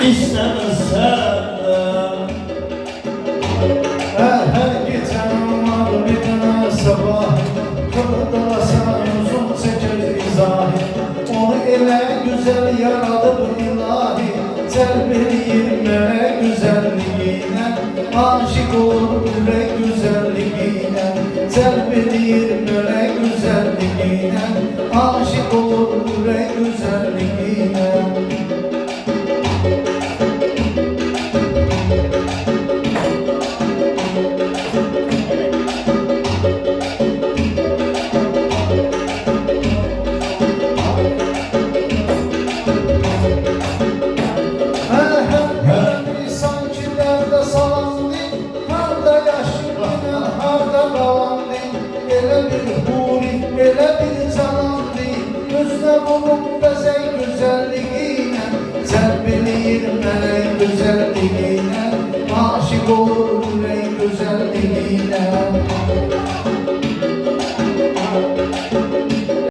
istemezsen Her geçen var bir tane sabah, kırda sen uzun çeker izahi. Onu ele güzel yaradı bu ilahi, terbiyeliyim melek güzelliğine. Aşık olur yürek güzelliğine, terbiyeliyim melek güzelliğine. Aşık olur yürek güzelliğine. Elə bir canandı, gözlə bulub bəzək gözəl